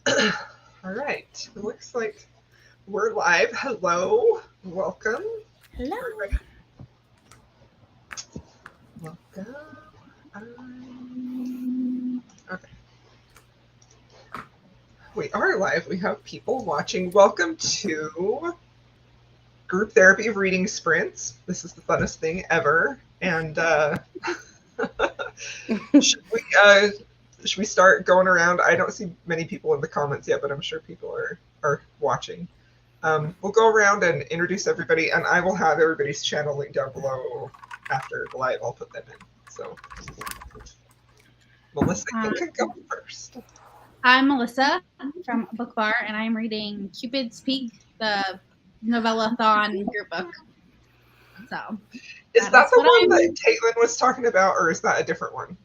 All right. It looks like we're live. Hello. Welcome. Hello. Everybody. Welcome. Okay. We are live. We have people watching. Welcome to Group Therapy Reading Sprints. This is the funnest thing ever. And should we start going around? I don't see many people in the comments yet, but I'm sure people are watching. We'll go around and introduce everybody, and I will have everybody's channel link down below after the live. I'll put them in. So, Melissa, you can go first. I'm Melissa from Book Bar, and I'm reading Cupid's Peak, the novella-thon group book. So, is that the one that Caitlin was talking about, or is that a different one?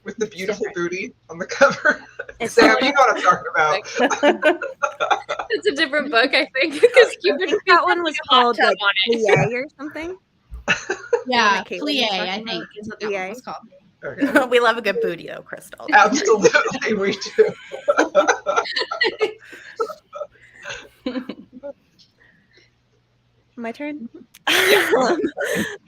With the beautiful booty on the cover. Sam, you know what I'm talking about. It's a different book, I think, because Cupid. That one was called like Plie or something. Yeah, Plie, I think is what that one was called. Okay. We love a good booty, though, Crystal. Absolutely, we do. My turn?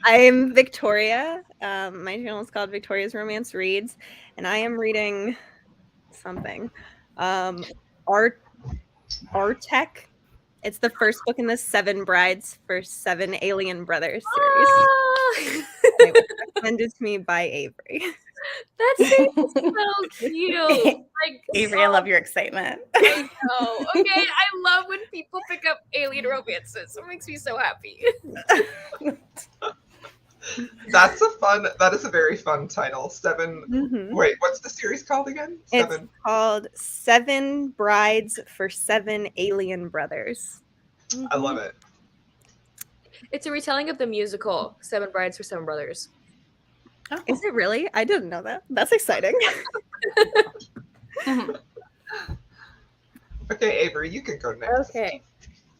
I'm Victoria. My channel is called Victoria's Romance Reads, and I am reading something. Artek. It's the first book in the 7 Brides for 7 Alien Brothers series. It was recommended to me by Avery. That seems so cute. Like, Avery, I love your excitement. I know. Okay, I love when people pick up alien romances. It makes me so happy. That is a very fun title. 7. Mm-hmm. Wait, what's the series called again? 7. It's called 7 Brides for 7 Alien Brothers. Mm-hmm. I love it. It's a retelling of the musical 7 Brides for 7 Brothers. Oh. Is it really? I didn't know that. That's exciting. Okay, Avery, you can go next. Okay.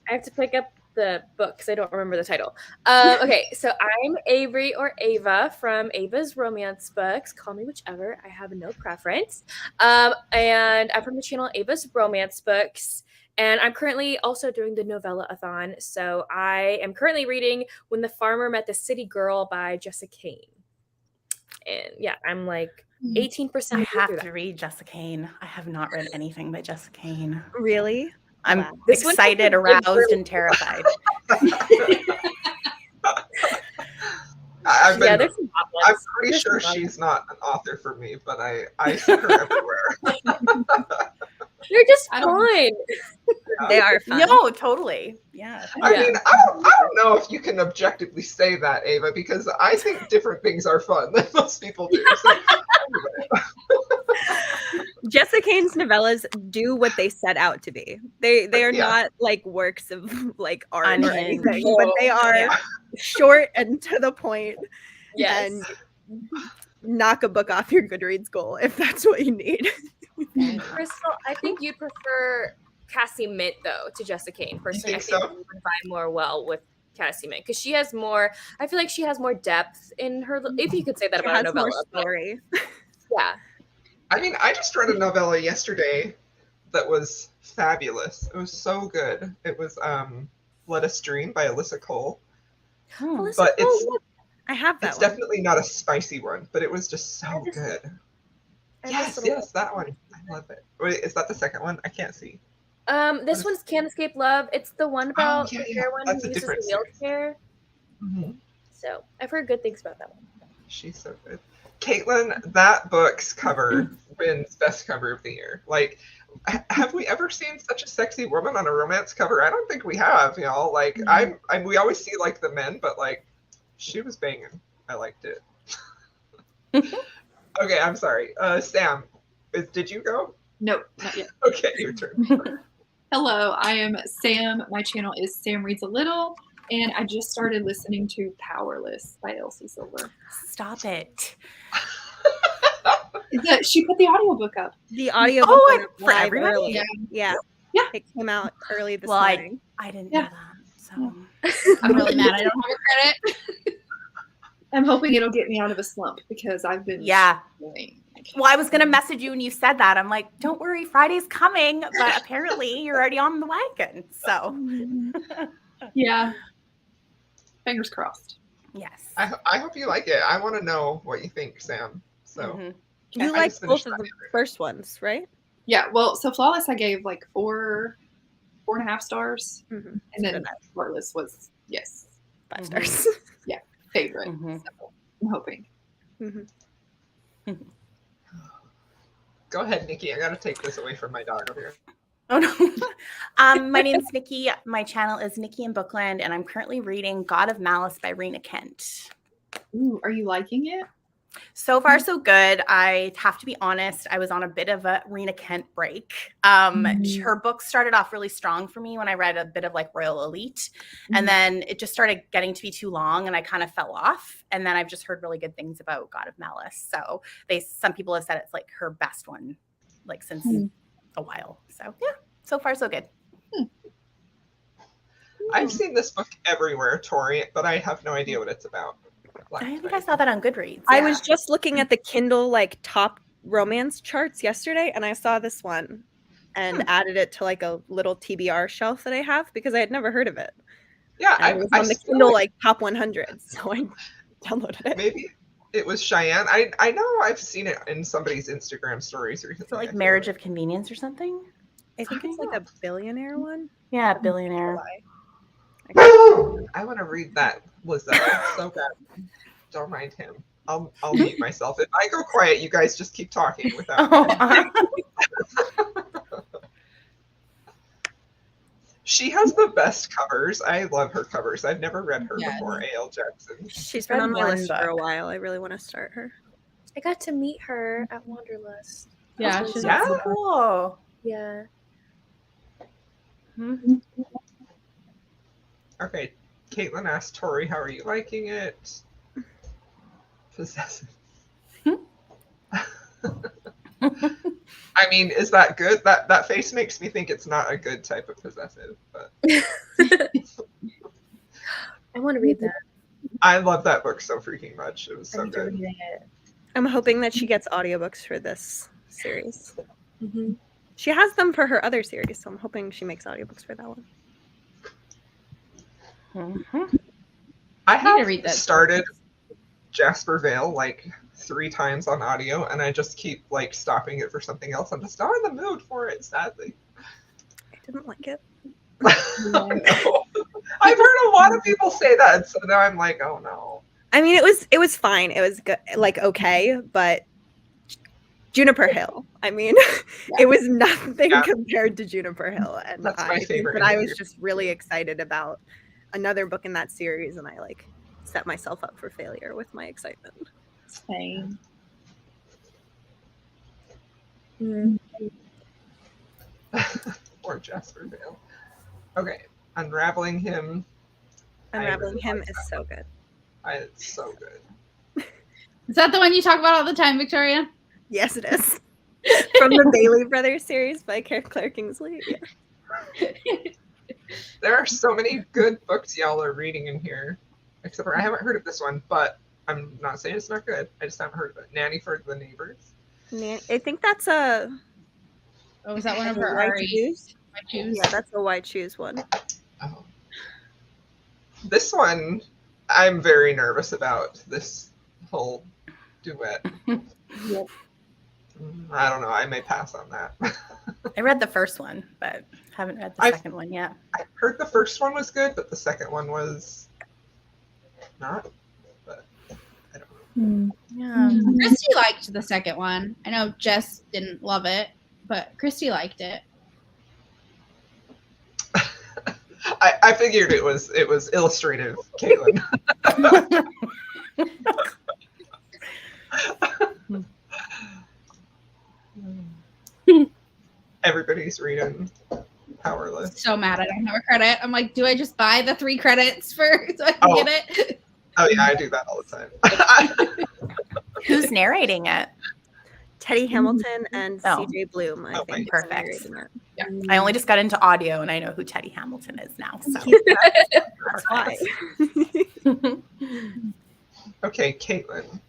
I have to pick up the book because I don't remember the title. Okay, so I'm Avery or Ava from Ava's Romance Books. Call me whichever. I have no preference. And I'm from the channel Ava's Romance Books. And I'm currently also doing the novella-a-thon. So I am currently reading When the Farmer Met the City Girl by Jessica Cain. And yeah, I'm like 18%. I have to read Jessica Cain. I have not read anything by Jessica Cain. Really? I'm excited, aroused, and terrified. I'm pretty sure she's not an author for me, but I see her everywhere. They're just fun. They are fun. No, totally. Yeah. I mean, I don't know if you can objectively say that, Ava, because I think different things are fun than most people do. So, Jessica Cain's novellas do what they set out to be. They are not like works of like art or anything, but they are short and to the point. Yes. And knock a book off your Goodreads goal if that's what you need. Crystal, I think you'd prefer Cassie Mint though to Jessica Cain. Personally, I think you would vibe more well with Cassie Mint because she has more. I feel like she has more depth in her. If you could say that about a novella, more story. Yeah. I mean, I just read a novella yesterday that was fabulous. It was so good. It was Let Us Dream by Alyssa Cole. Oh, but I have that. It's definitely not a spicy one, but it was just so good. Yes, that one. I love it. Wait, is that the second one? I can't see. This one's Can't Escape Love. It's the one about the one who uses a wheelchair. Mm-hmm. So I've heard good things about that one. She's so good. Caitlin, that book's cover wins best cover of the year. Like, have we ever seen such a sexy woman on a romance cover? I don't think we have, y'all. Like, we always see like the men, but like, she was banging. I liked it. Okay, I'm sorry. Sam, did you go? No, not yet. Okay, your turn. Hello, I am Sam. My channel is Sam Reads a Little, and I just started listening to Powerless by Elsie Silver. Stop it. She put the audiobook up. The audiobook went up for live everybody? early. Yeah. It came out early this morning. I didn't know that. So I'm really mad I don't have a credit. I'm hoping it'll get me out of a slump because I've been Yeah. I can't Well, I was going to message you and you said that. I'm like, don't worry, Friday's coming. But apparently you're already on the wagon. So, Yeah. Fingers crossed. yes. I hope you like it. I want to know what you think, Sam. So Mhm. You I like just finished both of that the the other first ones, right? Yeah, well, so Flawless I gave like 4.5 stars. Mhm. And then Good. Flawless was, yes, 5 Mhm. stars. favorite. Mhm. So I'm hoping. Go ahead, Nikki. I got to take this away from my dog over here. Oh no. My name's Nikki. My channel is Nikki in Bookland, and I'm currently reading God of Malice by Rena Kent. Ooh, are you liking it? So far, so good. I have to be honest, I was on a bit of a Rena Kent break. Her book started off really strong for me when I read a bit of like Royal Elite, and then it just started getting to be too long, and I kind of fell off. And then I've just heard really good things about God of Malice. So some people have said it's like her best one, like since a while. So yeah, so far so good. I've seen this book everywhere, Tori, but I have no idea what it's about. I think I saw that on Goodreads. I yeah. was just looking at the Kindle like top romance charts yesterday, and I saw this one and added it to like a little TBR shelf that I have because I had never heard of it. Yeah, And it was on the feel Kindle like top 100, so I downloaded it. maybe it was Cheyenne. I know I've seen it in somebody's Instagram stories recently. Is it like I feel Marriage of Convenience or something? I think it's like a billionaire one. Yeah, Billionaire. I want to read that, Lizette, so bad. Don't mind him. I'll mute myself. If I go quiet, you guys just keep talking without. She has the best covers. I love her covers. I've never read her before, A.L. Jackson. She's been on my list for a while. I really want to start her. I got to meet her at Wanderlust. Yeah, That's she's Yeah. So cool. Yeah. Okay, Caitlin asked Tori, how are you liking it? Possessive. I mean, is that good? That face makes me think it's not a good type of possessive, but I want to read that. I love that book so freaking much. It was I so need to good. read it. I'm hoping that she gets audiobooks for this series. Mm-hmm. She has them for her other series, so I'm hoping she makes audiobooks for that one. I need to have read that. started Jasper Vale like 3 times on audio, and I just keep like stopping it for something else. I'm just not in the mood for it, sadly. I didn't like it. No. I've heard a lot of people say that, so now I'm like, oh no. I mean, it was fine. It was good, like okay, but Juniper Hill. I mean, it was nothing compared to Juniper Hill, and That's my favorite But I was interview. just really excited about another book in that series, and I like set myself up for failure with my excitement. Same. Or Jasper Vale. Okay, Unraveling Him. Unraveling really Him like is that so good. It's so good. Is that the one you talk about all the time, Victoria? Yes, it is. From the Bailey Brothers series by Claire Kingsley. Yeah. There are so many good books y'all are reading in here. Except for I haven't heard of this one, but I'm not saying it's not good. I just haven't heard of it. Nanny for the Neighbors. I think that's a Oh, is that one of her White RE? Shoes. White Shoes? Yeah, that's a White Shoes one. Oh. This one, I'm very nervous about this whole duet. Yep. I don't know. I may pass on that. I read the first one, but haven't read the second one yet. I heard the first one was good, but the second one was not. But I don't know. Yeah. Christy liked the second one. I know Jess didn't love it, but Christy liked it. I figured it was illustrative, Caitlin. Everybody's reading Powerless. So mad I don't have a credit. I'm like, do I just buy the 3 credits so I can get it? Oh yeah, I do that all the time. Who's narrating it? Teddy Hamilton and Oh. CJ Bloom. I Oh, think is perfect. narrating it. I only just got into audio and I know who Teddy Hamilton is now. So He's that's why. Okay, Caitlin.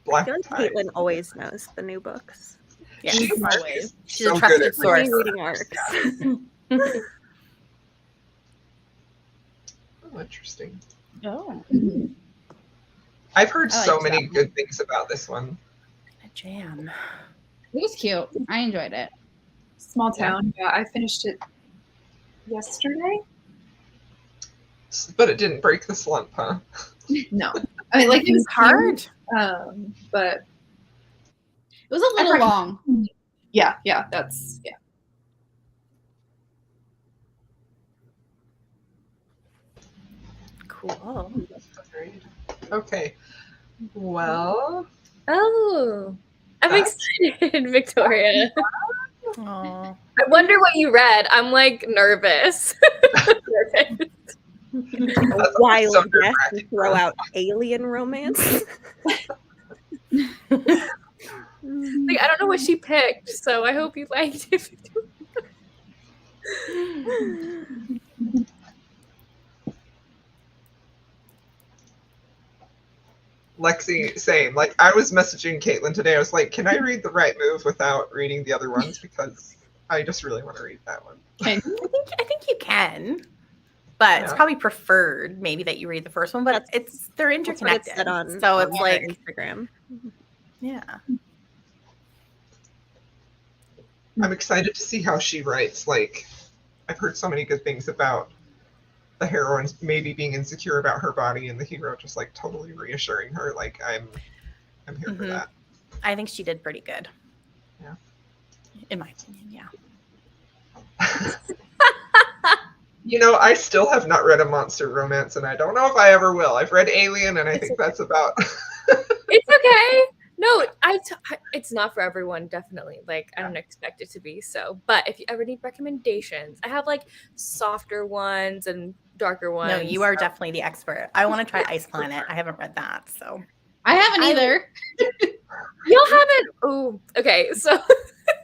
Black feel like Tide. Caitlin always knows the new books. Yeah, She always. is She's so a good trusted at source. Reading arcs. Oh, interesting. Oh. I've heard I so liked many that one. good things about this one. A jam. It was cute. I enjoyed it. Small town. Yeah, I finished it yesterday. But it didn't break the slump, huh? No, I mean, like It was hard. But It was a little long. yeah, that's yeah. Cool. Agreed. Okay. Well, Oh, I'm That's- excited, Victoria. Aw. I wonder what you read. I'm like nervous. Nervous. A wild so guess nerve-wracking. to throw out alien romance. Like, I don't know what she picked, so I hope you liked it. Lexi, same. Like, I was messaging Caitlin today. I was like, can I read The Right Move without reading the other ones? Because I just really want to read that one. I think you can, but it's Yeah. probably preferred maybe that you read the first one. But they're That's what it interconnected, said on, so on it's their like Instagram. yeah. I'm excited to see how she writes. Like, I've heard so many good things about the heroine maybe being insecure about her body and the hero just like totally reassuring her. Like, I'm here for Mhm. that. I think she did pretty good. Yeah. In my opinion, yeah. You know, I still have not read a monster romance, and I don't know if I ever will. I've read Alien, and I think that's about. It's okay. No, it's not for everyone, definitely. Like, I don't expect it to be so. But if you ever need recommendations, I have like softer ones and darker ones. No, you are definitely the expert. I want to try Ice Planet. I haven't read that, so I haven't either. Y'all haven't. Oh, okay. So,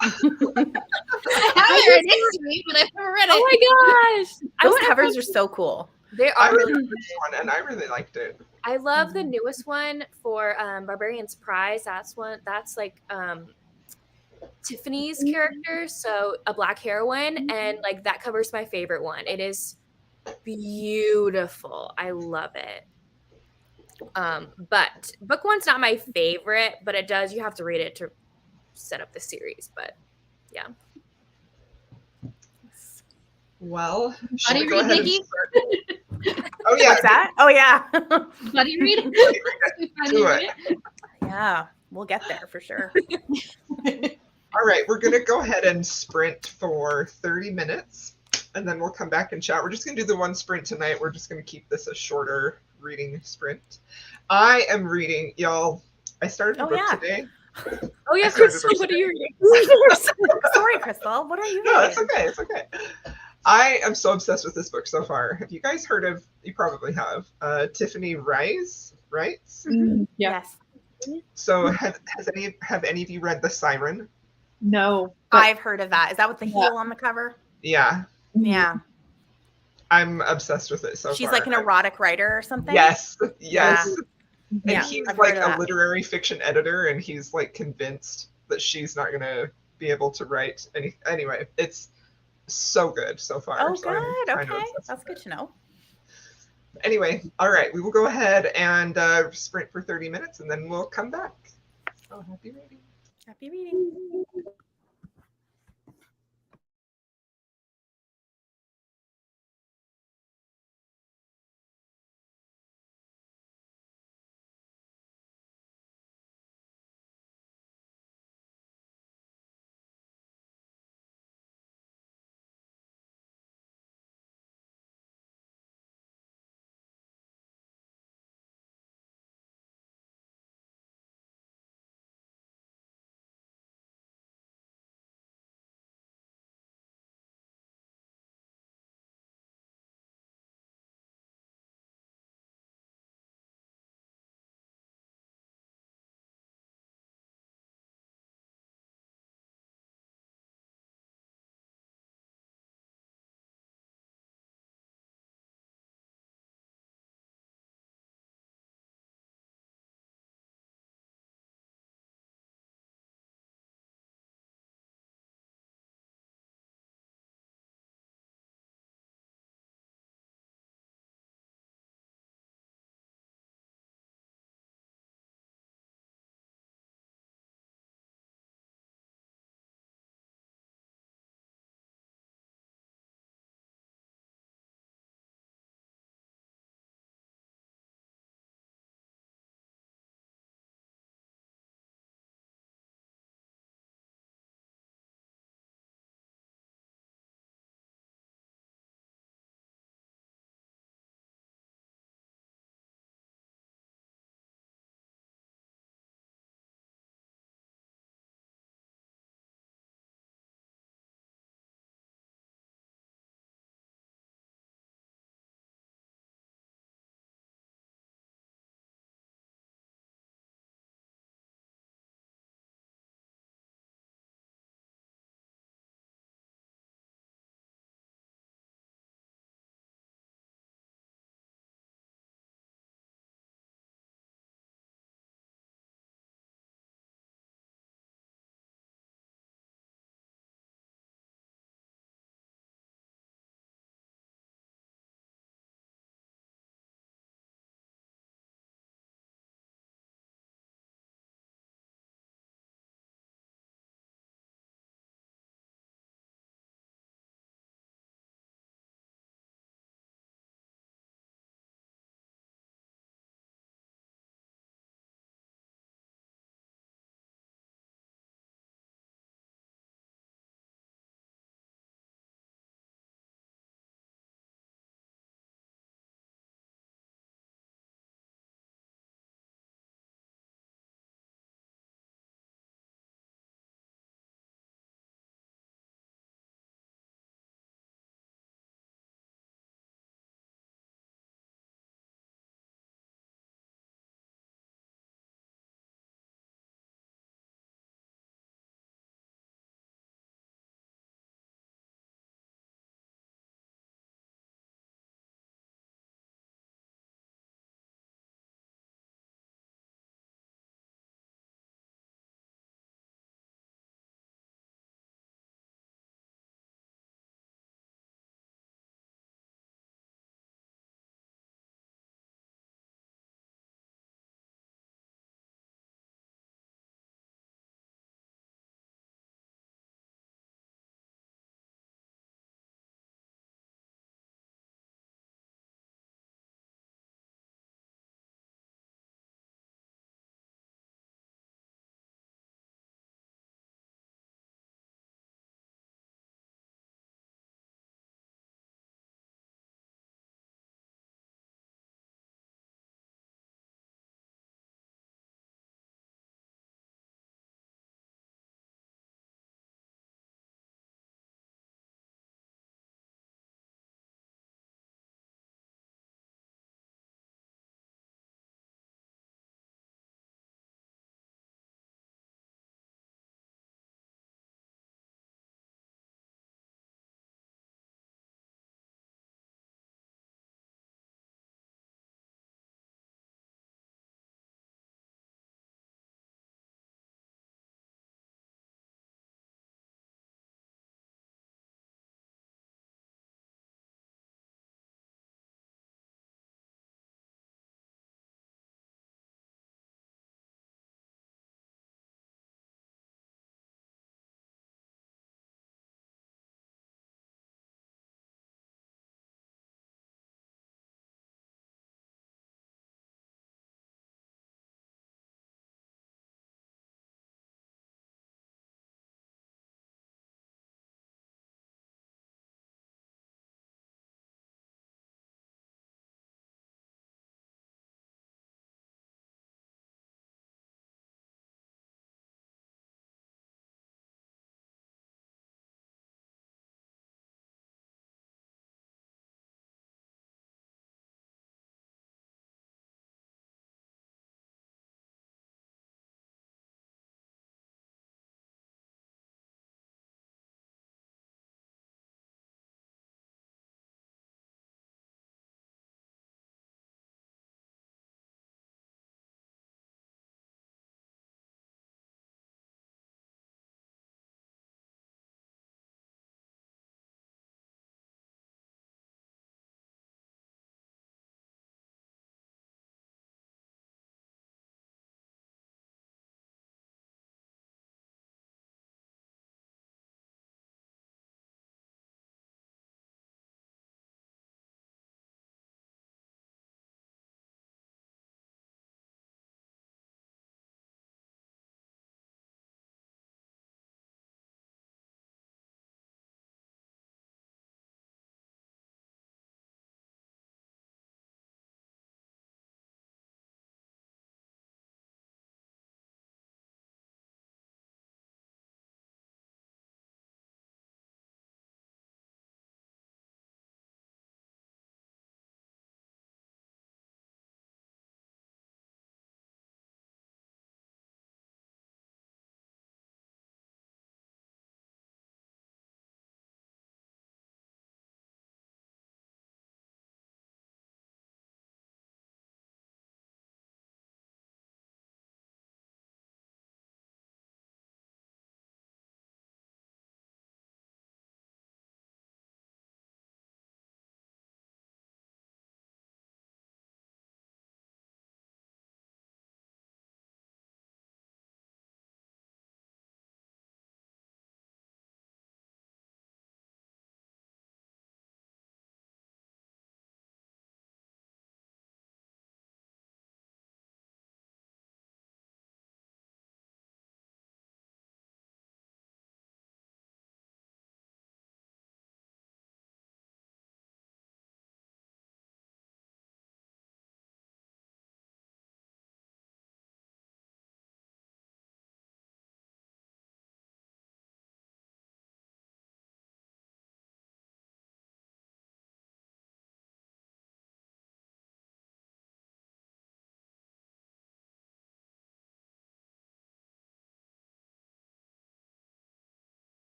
I haven't read history, but I've never read it. oh my gosh, those I covers are so cool. They I are read really. the first one, and I really liked it. I love the newest one for Barbarian's Prize. That's one. That's like Tiffany's character, so a black heroine, and like that covers my favorite one. It is beautiful. I love it. But book one's not my favorite, but it does. You have to read it to set up the series. But yeah. Well, should Buddy we go read, ahead and Nikki? start? Oh yeah, What's that? Oh yeah. Buddy read. Buddy read it. Buddy Do read it. Yeah, we'll get there for sure. All right, we're gonna go ahead and sprint for 30 minutes, and then we'll come back and chat. We're just gonna do the one sprint tonight. We're just gonna keep this a shorter reading sprint. I am reading, y'all. I started a Oh, book yeah. today. Oh yeah, I started Crystal, books what are today. you reading? Sorry, Crystal. What are you No, it's reading? okay. It's okay. I am so obsessed with this book so far. Have you guys heard of? You probably have. Tiffany Rice, right? Yeah. Yes. So have any of you read The Siren? No. But I've heard of that. Is that with the heel on the cover? Yeah, Yeah. I'm obsessed with it so She's far. like an erotic writer or something. Yes, yes. And Yeah, he's I've like heard of a that. literary fiction editor, and he's like convinced that she's not gonna be able to write any. Anyway, it's so good so far. Oh, so I'm good. kind of Okay. obsessed That's with good it. to know. Anyway, all right, we will go ahead and sprint for 30 minutes, and then we'll come back. So happy reading. Happy reading.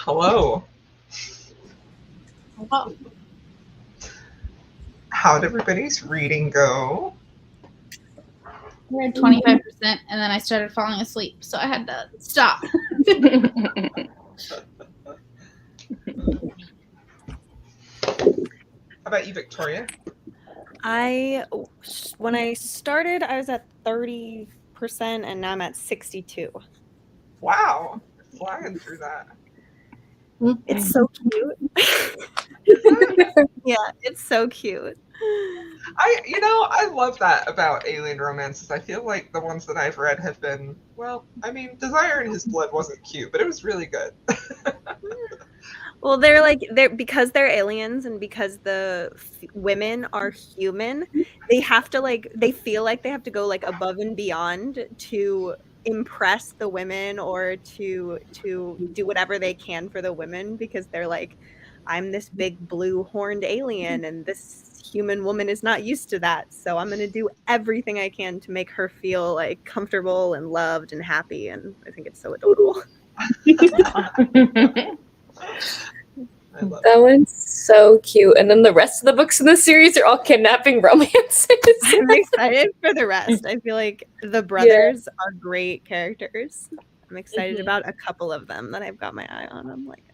Hello. Oh, How'd everybody's reading go? I read 25%, and then I started falling asleep, so I had to stop. How about you, Victoria? When I started, I was at 30%, and now I'm at 62. Wow, you're flying through that. It's so cute. Yeah, it's so cute. I love that about alien romances. I feel like the ones that I've read have been, well, I mean, Desire in His Blood wasn't cute, but it was really good. Well, because they're aliens and because the women are human, they have to they feel like they have to go above and beyond to impress the women or to do whatever they can for the women, because they're like, I'm this big blue horned alien and this human woman is not used to that, so I'm going to do everything I can to make her feel comfortable and loved and happy, and I think it's so adorable. That one's so cute. And then the rest of the books in the series are all kidnapping romances. I'm excited for the rest. I feel like the brothers are great characters. I'm excited about a couple of them that I've got my eye on. I'm like,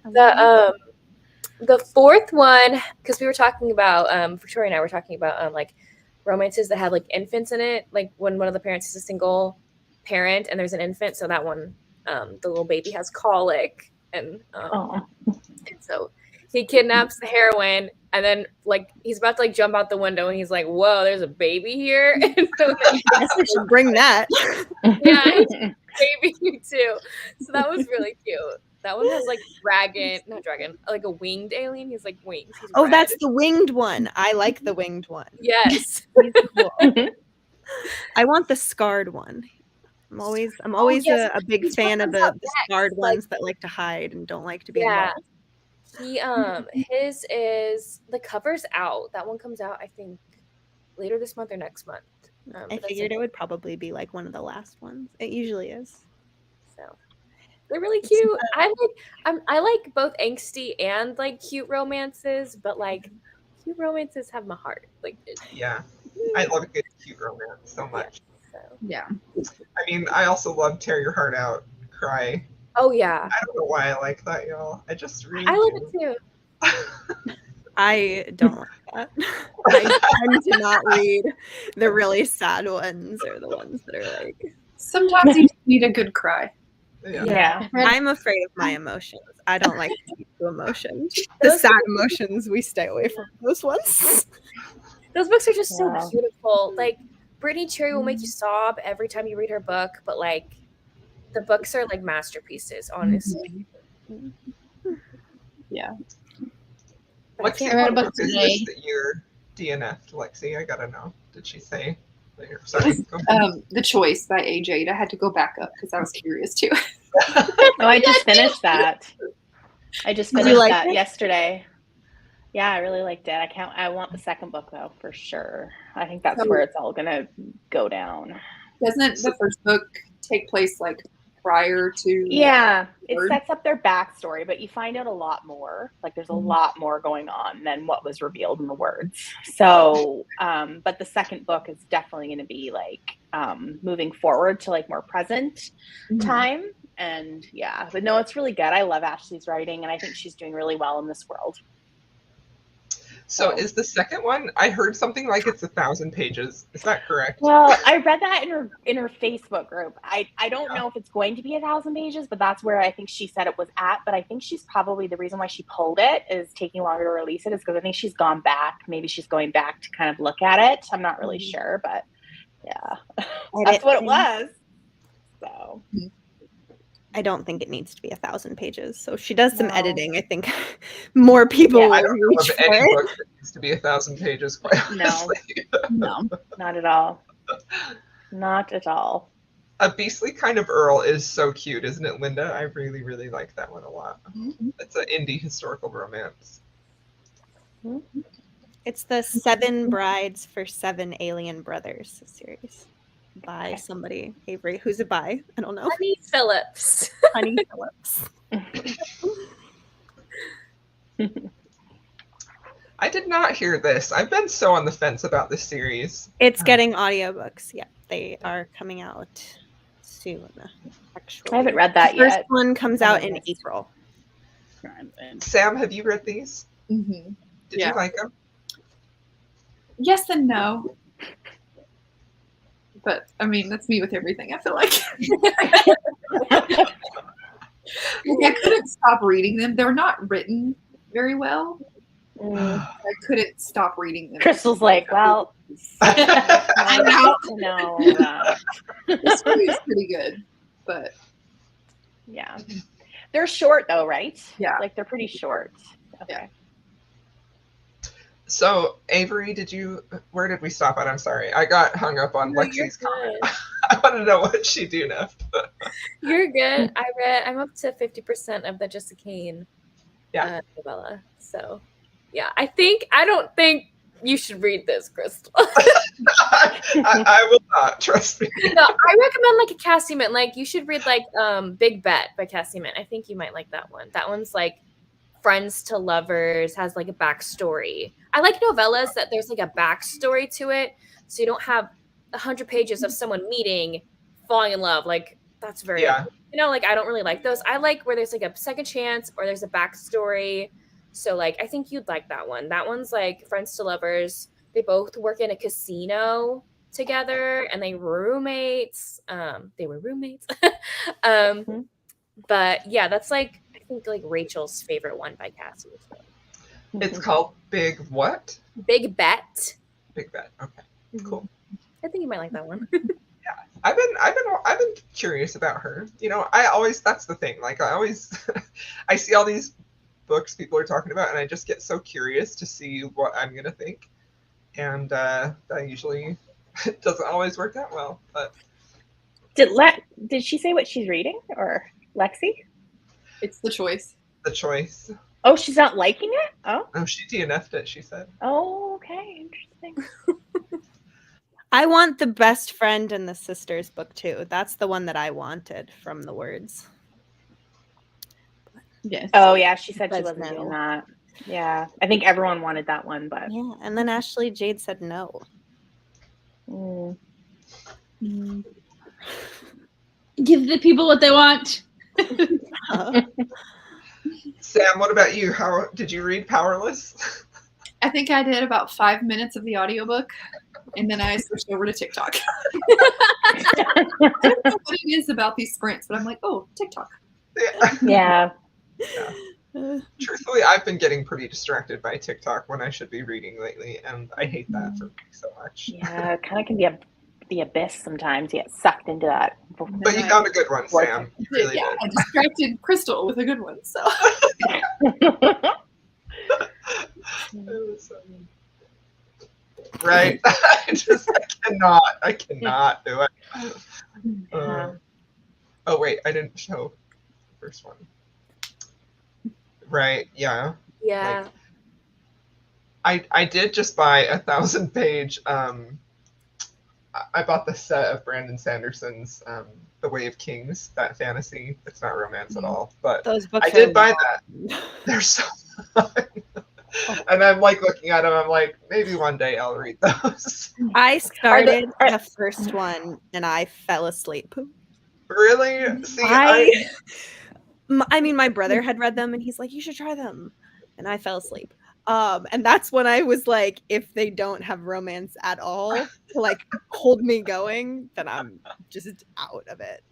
the fourth one, because we were talking about Victoria and I were talking about romances that had infants in it, like when one of the parents is a single parent and there's an infant, so that one the little baby has colic, and so he kidnaps the heroine, and then he's about to jump out the window, and he's like, "Whoa, there's a baby here!" And so I guess I should bring that. yeah, it's a baby too. So that was really cute. That one has a winged alien. He's wings. He's red. That's the winged one. I like the winged one. Yes. He's cool. I want the scarred one. I'm always a big fan of the scarred ones that like to hide and don't like to be involved. He his is, the cover's out. That one comes out I think later this month or next month. I figured it would probably be one of the last ones. It usually is. So they're really cute. I like both angsty and cute romances, but cute romances have my heart. Yeah, I love a good cute romance so much. Yeah. I mean, I also love Tear Your Heart Out, cry. Oh yeah. I don't know why I like that, y'all. I just really I love it too. I don't like that. I tend to not read the really sad ones or the ones that are Sometimes you just need a good cry. Yeah. I'm afraid of my emotions. I don't like to speak to emotions. The sad emotions, we stay away from those ones. Those books are just so beautiful. Brittany Cherry will make you sob every time you read her book, but the books are masterpieces, honestly. Yeah. Lexi, what book is this that you're DNF'd, Lexi? I gotta know. Did she say? Sorry. The Choice by AJ. I had to go back up because I was curious too. I just finished that. I just finished that yesterday. Yeah, I really liked it. I want the second book though, for sure. I think that's where it's all gonna go down. Doesn't the first book take place prior to? Yeah, it sets up their backstory, but you find out a lot more. There's a lot more going on than what was revealed in the words. So, but the second book is definitely going to be moving forward to more present time. And yeah, but no, it's really good. I love Ashley's writing, and I think she's doing really well in this world. So is the second one, I heard something it's 1,000 pages. Is that correct? Well, I read that in her Facebook group. I don't know if it's going to be 1,000 pages, but that's where I think she said it was at. But I think she's probably, the reason why she pulled it is taking longer to release it is because I think she's gone back. Maybe she's going back to kind of look at it. I'm not really sure, but yeah, that's what it was. So I don't think it needs to be 1,000 pages. So she does some editing. I think more people will I don't know reach of for any it. book that needs to be 1,000 pages, quite honestly. No, not at all. Not at all. A Beastly Kind of Earl is so cute, isn't it, Linda? I really, really like that one a lot. It's an indie historical romance. It's the 7 Brides for 7 Alien Brothers series by somebody, Avery. Who's it by? I don't know. Honey Phillips. Honey Phillips. I did not hear this. I've been so on the fence about this series. It's getting audiobooks. Yeah, they are coming out soon. Actually, I haven't read that the first yet. one comes On my out in list. April. Sam, have you read these? Mm-hmm. Did Yeah. you like them? Yes and no. But I mean, that's me with everything. I feel like. Like, I couldn't stop reading them. They're not written very well. I couldn't stop reading them. Crystal's like, well, I'm out. No, The story is pretty good, but yeah, they're short though, right? Yeah. like they're pretty short. Okay. So, Avery, where did we stop at? I'm sorry. I got hung up on No, you're Lexi's comment. good. I want to know what she do next. You're good. I'm up to 50% of the Jessica Kane novella. So, yeah, I don't think you should read this, Crystal. I will not, trust me. No, I recommend like a Cassie Mint. Like you should read like Big Bet by Cassie Mint. I think you might like that one. That one's like friends to lovers, has like a backstory. I like novellas that there's like a backstory to it, so you don't have 100 pages of someone meeting, falling in love. Like that's very like I don't really like those. I like where there's like a second chance or there's a backstory. So like I think you'd like that one. That one's like friends to lovers. They both work in a casino together and they were roommates. But yeah, that's like I think like Rachel's favorite one by Cassie. So. It's called Big what? Big Bet. Big Bet. Okay, cool. I think you might like that one. I've been curious about her. You know, that's the thing. Like I see all these books people are talking about, and I just get so curious to see what I'm gonna think, and that usually doesn't always work out well. But Did she say what she's reading, or Lexi? it's the choice. The choice. Oh, she's not liking it. Oh, She DNF'd it. She said. oh, okay, interesting. I want the best friend and the sisters book too. That's the one that I wanted from the words. Yes. Oh yeah, she said she Says wasn't no. doing that. Yeah, I think everyone wanted that one, but Yeah, and then Ashley Jade said no. Give the people what they want. Sam, what about you? How did you read Powerless? I think I did about 5 minutes of the audiobook and then I switched over to TikTok. I don't know what it is about these sprints, but I'm like, oh, TikTok. Yeah. yeah. Truthfully, I've been getting pretty distracted by TikTok when I should be reading lately, and I hate that for me so much. Yeah, it kind of can be the abyss sometimes. You get sucked into that. But you found a good one, Sam. You really Yeah, did. I distracted Crystal with a good one. So Right? I cannot do it. Oh wait, I didn't show the first one. Right, yeah. Yeah. I did just buy 1,000-page I bought the set of Brandon Sanderson's The Way of Kings, that fantasy. It's not romance at all, but Those books I did are buy long. that. They're so fun. And I'm like looking at them, I'm like, maybe one day I'll read those. I started the first one and I fell asleep. Really? See, I mean, my brother had read them and he's like, you should try them. And I fell asleep. And that's when I was like, if they don't have romance at all to like hold me going, then I'm just out of it.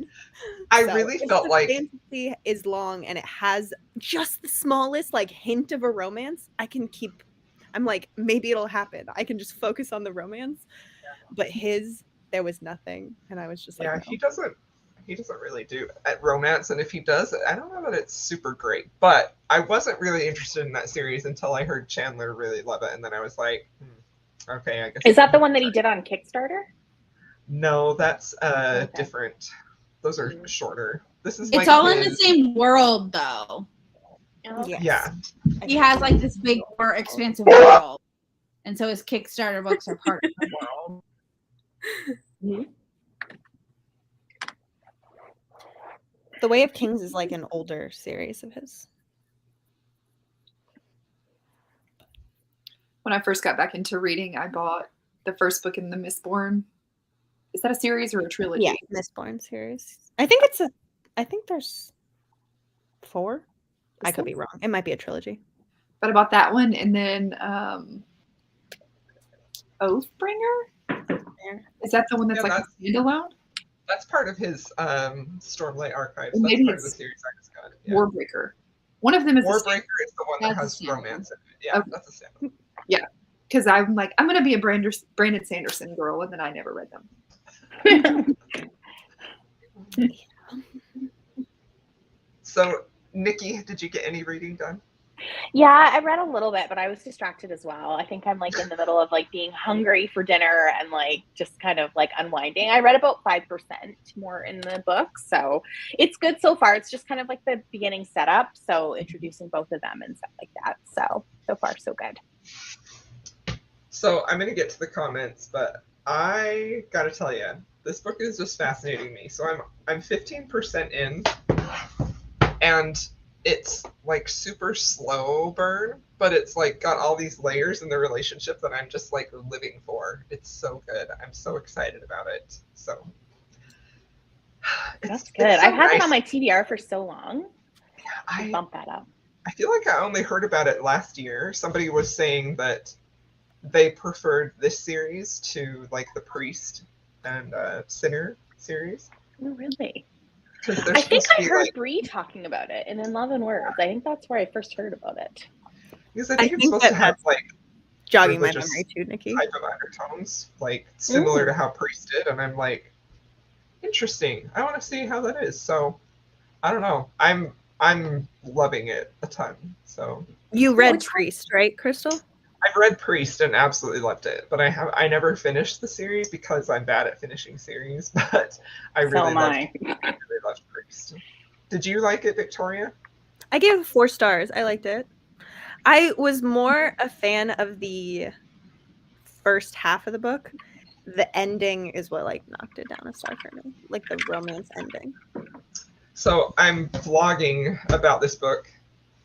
I So, really if felt the like fantasy is long and it has just the smallest like hint of a romance, I'm like, maybe it'll happen. I can just focus on the romance. But there was nothing. And I was just like, yeah, no. he doesn't really do romance, and if he does, I don't know that it's super great. But I wasn't really interested in that series until I heard Chandler really love it, and then I was like, okay, I guess. Is that the one that he did on Kickstarter? No, that's Okay. different. Those are shorter. This is It's like all in the his- same world, though. Yes. Yeah. He has like this big, more expansive world, and so his Kickstarter books are part of the world. The Way of Kings is like an older series of his. when I first got back into reading, I bought the first book in the Mistborn. Is that a series or a trilogy? Yeah, Mistborn series. I think there's 4. I could be wrong. It might be a trilogy. But I bought that one, and then Oathbringer. Is that the one that's Yeah, like a standalone? That's part of his Stormlight Archives. Well, That's maybe part of the it's series I just got. Yeah. Warbreaker. One of them is Warbreaker is the one that That's has a standalone. romance in it. Yeah, Okay. that's a standalone. because I'm like, I'm gonna be a Brandon Sanderson girl, and then I never read them. So, Nikki, did you get any reading done? Yeah, I read a little bit, but I was distracted as well. I think I'm like in the middle of like being hungry for dinner and like just kind of like unwinding. I read about 5% more in the book, so it's good so far. It's just kind of like the beginning setup, so introducing both of them and stuff like that. So far so good. So I'm gonna get to the comments, but I gotta tell you, this book is just fascinating me. So I'm 15% in, and it's like super slow burn, but it's like got all these layers in the relationship that I'm just like living for. It's so good. I'm so excited about it. So That's good. It's so I've had it nice. on my TBR for so long. I Bump that up. I feel like I only heard about it last year. Somebody was saying that they preferred this series to like the Priest and Sinner series. Oh, really? Because they're I think supposed to I be heard like, Bree talking about it in Love and Words. I think that's where I first heard about it. because I I think it's think supposed to have that's like Jogging my religious memory too, Nikki. type of undertones, like similar to how Priest did, and I'm like, interesting. I want to see how that is. So I don't know. I'm loving it a ton. So You read Which one? Priest, right, Crystal? I've read Priest and absolutely loved it, but I never finished the series because I'm bad at finishing series. But I So really am I. really loved Priest. Did you like it, Victoria? I gave it 4 stars. I liked it. I was more a fan of the first half of the book. The ending is what like knocked it down a star for me, like the romance ending. So I'm vlogging about this book.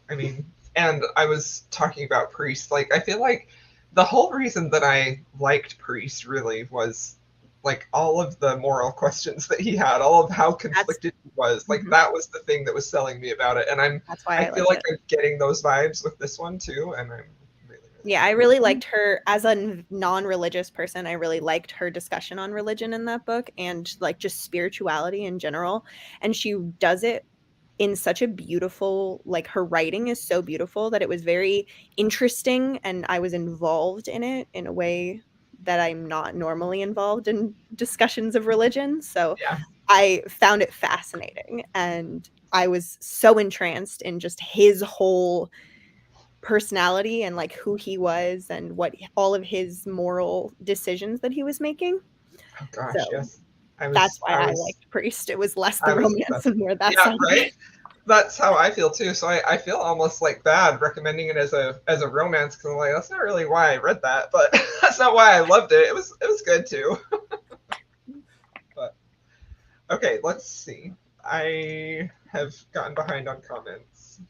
I mean, and I was talking about Priest. Like, I feel like the whole reason that I liked Priest really was like all of the moral questions that he had, all of how conflicted he was. Like, Mhm. that was the thing that was selling me about it. And That's why I feel liked like it. I'm getting those vibes with this one too. And I'm really Yeah, I really liked her as a non-religious person. I really liked her discussion on religion in that book and like just spirituality in general. And she does it in such a beautiful, like her writing is so beautiful that it was very interesting and I was involved in it in a way that I'm not normally involved in discussions of religion. So Yeah. I found it fascinating and I was so entranced in just his whole personality and like who he was and what all of his moral decisions that he was making. Oh gosh, So, yes. That's why I liked Priest. It was less I the was romance obsessed. and more that Yeah, side. right. That's how I feel too. So I feel almost like bad recommending it as a romance because I'm like, that's not really why I read that, but that's not why I loved it. It was good too. But okay, let's see. I have gotten behind on comments.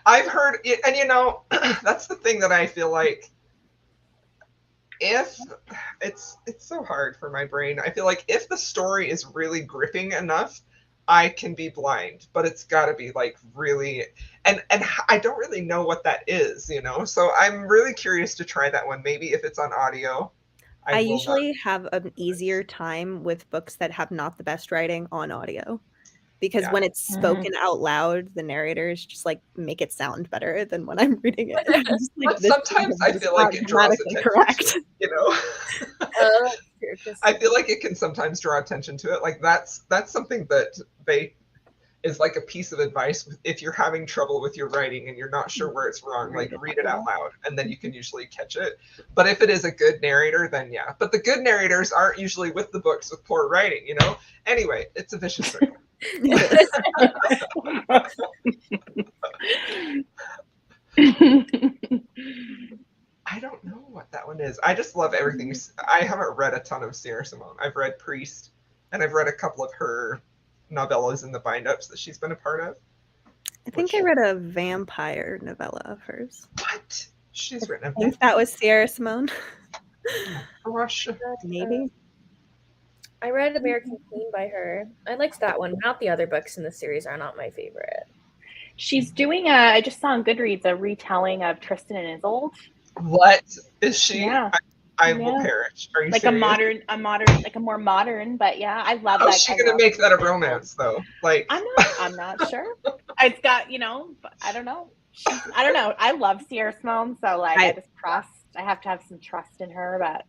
I've heard it, and you know, that's the thing that I feel like if it's so hard for my brain. I feel like if the story is really gripping enough, I can be blind, but it's got to be like really and I don't really know what that is, you know. So I'm really curious to try that one. Maybe if it's on audio. I will usually have an easier time with books that have not the best writing on audio. Because Yeah. when it's spoken out loud, the narrators just like make it sound better than when I'm reading it. I'm just like, But this sometimes is I just feel like not it draws grammatically attention correct. to it, you know. I feel like it can sometimes draw attention to it. Like that's something that is like a piece of advice if you're having trouble with your writing and you're not sure where it's wrong, like read it out loud and then you can usually catch it. But if it is a good narrator, then yeah. But the good narrators aren't usually with the books with poor writing, you know. Anyway, it's a vicious circle. I don't know what that one is. I just love everything. I haven't read a ton of Sarah Simone. I've read Priest, and I've read a couple of her novellas in the bind-ups that she's been a part of. I think I read a vampire novella of hers. What? She's written I a think that was Sierra Simone. gosh. Maybe. I read American Queen by her. I liked that one. Not the other books in the series are not my favorite. She's doing I just saw on Goodreads a retelling of Tristan and Isolde. What is she? Yeah. I will perish. Are you Like serious? a modern, like a more modern, but yeah, I love that. How's she gonna make that a romance though? Like I'm not sure. It's got, but I don't know. I don't know. I love Sierra Simone, so like I just trust. I have to have some trust in her, but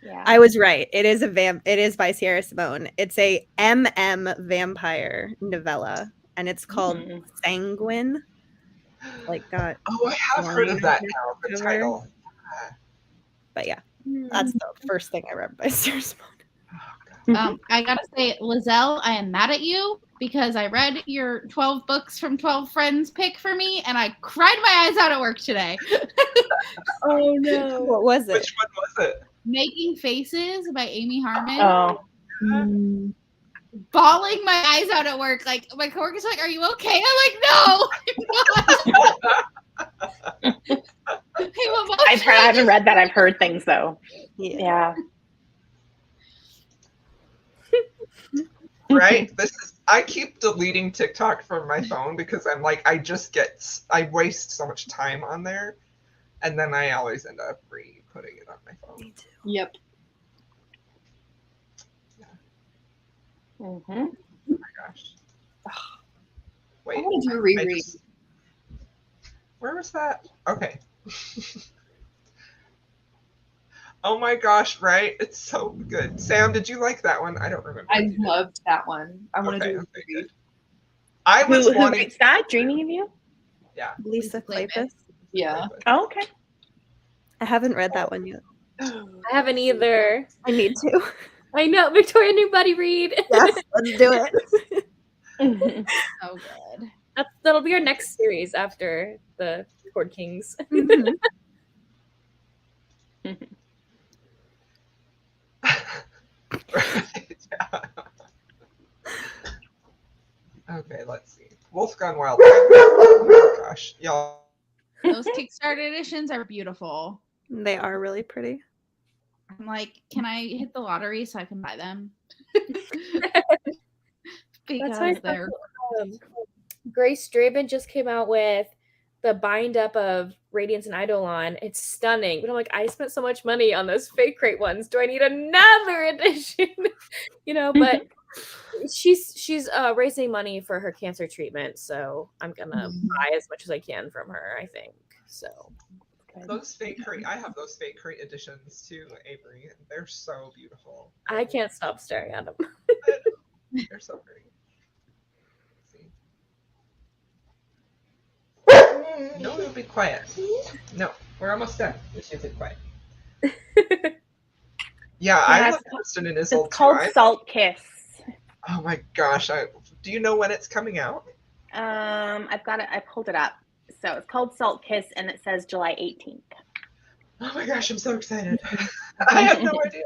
yeah. I was right. It is it is by Sierra Simone. It's a vampire novella, and it's called Sanguine. Like that. Oh, I have heard of that now. The title. But yeah, that's the first thing I read by Sierra Simone. I gotta say, Lizelle, I am mad at you because I read your 12 books from 12 friends pick for me, and I cried my eyes out at work today. Oh no! What was it? Which one was it? Making Faces by Amy Harmon. Oh. Bawling my eyes out at work. Like my coworkers are like, "Are you okay?" I'm like, "No." I haven't read that. I've heard things though. Yeah. Right? I keep deleting TikTok from my phone because I'm like, I waste so much time on there. And then I always end up putting it on my phone. Me too. Yep. Mm-hmm. Oh my gosh. Wait. I want to do a reread. Where was that? Okay. Oh my gosh, right? It's so good. Sam, did you like that one? I don't remember. I loved that one. I want to do a reread. Good. I was Who wanting. writes that? Dreaming of You? Yeah. Lisa Kleypas. Yeah. Oh, okay. I haven't read that one yet. I haven't either. I need to. I know. Victoria, anybody read? Yes, let's do it. So good. That'll be our next series after the Cord Kings. Mhm. Right. Yeah. Okay, let's see. Wolf Gone Wild. Oh my gosh, y'all. Those Kickstarter editions are beautiful. They are really pretty. I'm like, can I hit the lottery so I can buy them? Because why they're Grace Draven just came out with the bind up of Radiance and Eidolon. It's stunning. But I'm like, I spent so much money on those fake crate ones. Do I need another edition? But she's raising money for her cancer treatment, so I'm gonna buy as much as I can from her, I think. So Those fake crate. I have those fake crate editions too, Avery. They're so beautiful. I can't stop staring at them. They're so pretty. No, it'll be quiet. No, we're almost done. It's just quiet. Yeah, I love Tristan and Isolde. It's called Salt Kiss. Oh my gosh! Do you know when it's coming out? I've got it. I pulled it up. So it's called Salt Kiss, and it says July 18th. Oh my gosh! I'm so excited. I have no idea.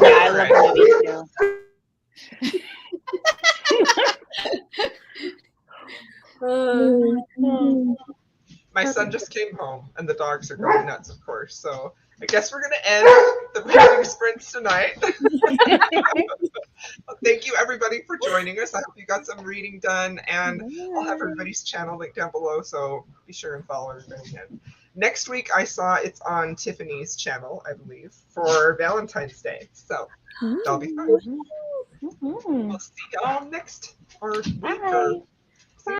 Yeah, I love the movie too. My son just came home, and the dogs are going nuts, of course. So I guess we're gonna end the reading sprints tonight. Thank you, everybody, for joining us. I hope you got some reading done, and I'll have everybody's channel linked down below. So be sure and follow everybody. And next week, I saw it's on Tiffany's channel, I believe, for Valentine's Day. So that'll be fun. We'll see y'all next week or